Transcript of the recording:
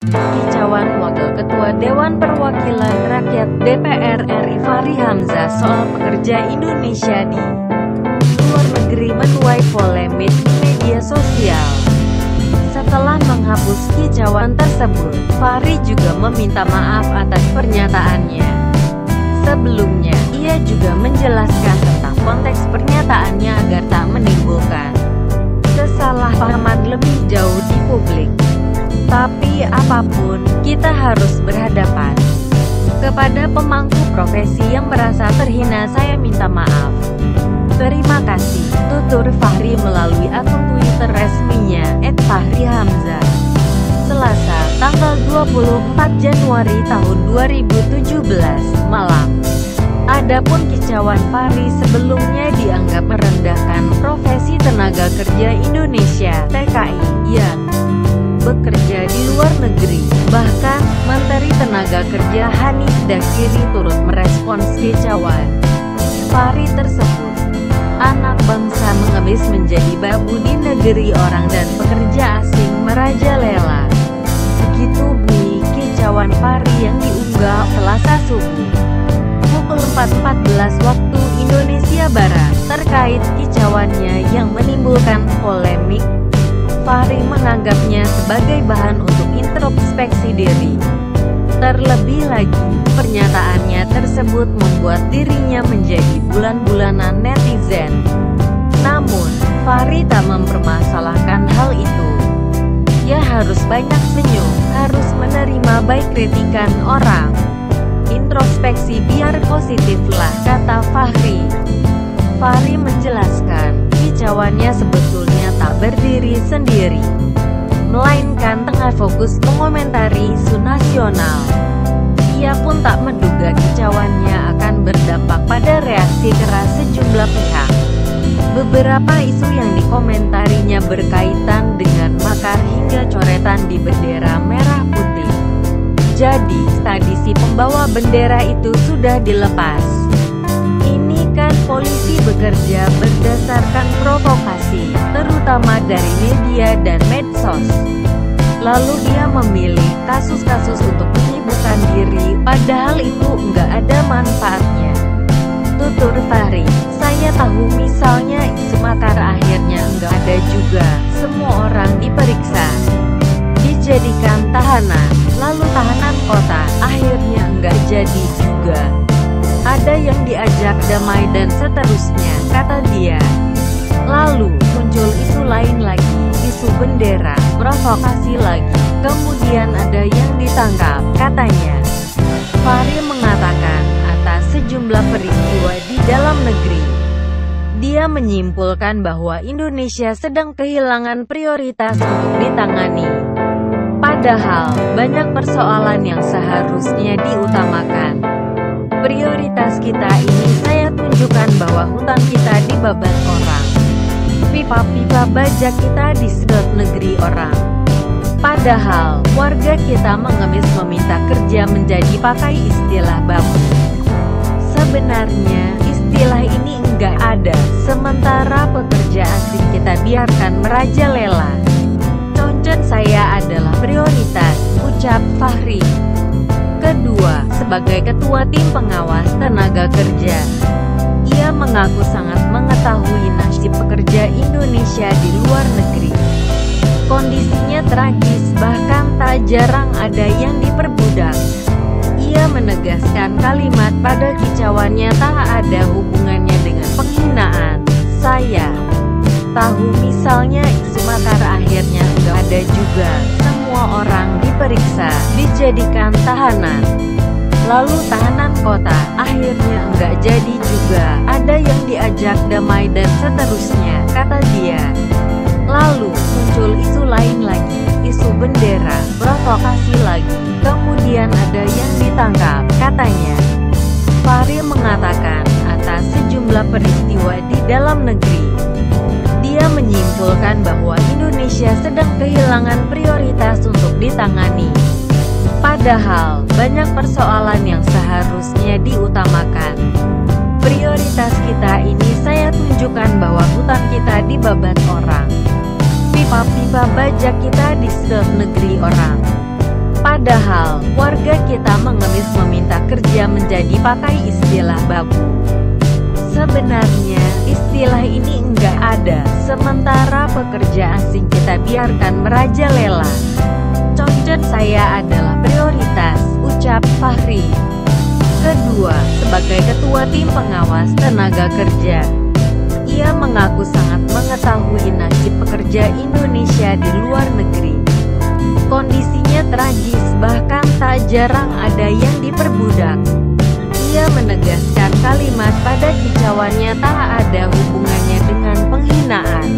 Kicauan Wakil Ketua Dewan Perwakilan Rakyat DPR RI Fahri Hamzah soal pekerja Indonesia di luar negeri menuai polemik di media sosial. Setelah menghapus kicauan tersebut, Fahri juga meminta maaf atas pernyataannya. Sebelumnya, ia juga menjelaskan tentang konteks pernyataannya agar tak menimbulkan kesalahpahaman lebih jauh di publik. Tapi apapun, kita harus berhadapan. Kepada pemangku profesi yang merasa terhina, saya minta maaf. Terima kasih, tutur Fahri melalui akun Twitter resminya @FahriHamzah. Selasa, tanggal 24 Januari tahun 2017, malam. Adapun kicauan Fahri sebelumnya dianggap merendahkan profesi tenaga kerja Indonesia (TKI) yang bekerja di luar negeri. Bahkan, Menteri Tenaga Kerja Hanif Dakiri turut merespons kicauan Fahri tersebut. Anak bangsa mengemis menjadi babu di negeri orang dan pekerja asing merajalela. Begitu bunyi kicauan Fahri yang diunggah Selasa subuh pukul 4.14 waktu Indonesia Barat. Terkait kicauannya yang menimbulkan polemik, Fahri menganggapnya sebagai bahan untuk introspeksi diri. Terlebih lagi, pernyataannya tersebut membuat dirinya menjadi bulan-bulanan netizen. Namun, Fahri tak mempermasalahkan hal itu. Ya harus banyak senyum, harus menerima baik kritikan orang. Introspeksi biar positif lah, kata Fahri. Fahri menjelaskan, kicauannya sebetulnya tak berdiri sendiri, melainkan tengah fokus mengomentari isu nasional. Ia pun tak menduga kicauannya akan berdampak pada reaksi keras sejumlah pihak. Beberapa isu yang dikomentarinya berkaitan dengan makar hingga coretan di bendera merah putih. Jadi, tradisi pembawa bendera itu sudah dilepas. Ini kan polisi bekerja berdasarkan provokasi, terutama dari media dan medsos. Lalu dia memilih kasus-kasus untuk menyibukkan diri, padahal itu nggak ada manfaatnya. Tutur Fahri, saya tahu misalnya isu makar akhirnya nggak ada juga, semua orang diperiksa, dijadikan tahanan, lalu tahanan kota, akhirnya nggak jadi juga. Ada yang diajak damai dan seterusnya, kata dia. Lalu, muncul isu lain lagi, isu bendera, provokasi lagi, kemudian ada yang ditangkap, katanya. Fahri mengatakan, atas sejumlah peristiwa di dalam negeri, dia menyimpulkan bahwa Indonesia sedang kehilangan prioritas untuk ditangani. Padahal, banyak persoalan yang seharusnya diutamakan. Prioritas kita ini saya tunjukkan bahwa hutan kita dibabat orang. Pipa-pipa bajak kita disedot negeri orang. Padahal, warga kita mengemis meminta kerja menjadi pakai istilah babu. Sebenarnya, istilah ini enggak ada, sementara pekerja asing kita biarkan merajalela. Concern saya adalah prioritas, ucap Fahri. Kedua, sebagai ketua tim pengawas tenaga kerja, ia mengaku sangat mengetahui nasib pekerja Indonesia di luar negeri. Kondisinya tragis, bahkan tak jarang ada yang diperbudak. Ia menegaskan kalimat pada kicauannya tak ada hubungannya dengan penghinaan. Saya tahu misalnya isu makar akhirnya nggak ada juga, semua orang diperiksa, dijadikan tahanan, lalu tahanan kota, akhirnya nggak jadi juga, ada yang diajak damai dan seterusnya, kata dia. Lalu, muncul isu lain lagi, isu bendera, provokasi lagi, kemudian ada yang ditangkap, katanya. Fahri mengatakan, atas sejumlah peristiwa di dalam negeri, dia menyimpulkan bahwa Indonesia sedang kehilangan prioritas untuk ditangani. Padahal, banyak persoalan yang seharusnya diutamakan. Prioritas kita ini saya tunjukkan bahwa hutan kita dibabat orang. Pipa-pipa bajak kita disedot negeri orang. Padahal, warga kita mengemis meminta kerja menjadi pakai istilah baku. Sebenarnya, istilah ini enggak ada, sementara pekerja asing kita biarkan merajalela. Concet saya adalah prioritas, ucap Fahri. Kedua, sebagai ketua tim pengawas tenaga kerja, ia mengaku sangat mengetahui nasib pekerja Indonesia di luar negeri. Kondisinya tragis, bahkan tak jarang ada yang diperbudak. Ia menegaskan kalimat pada kicauannya tak ada hubungannya dengan penghinaan.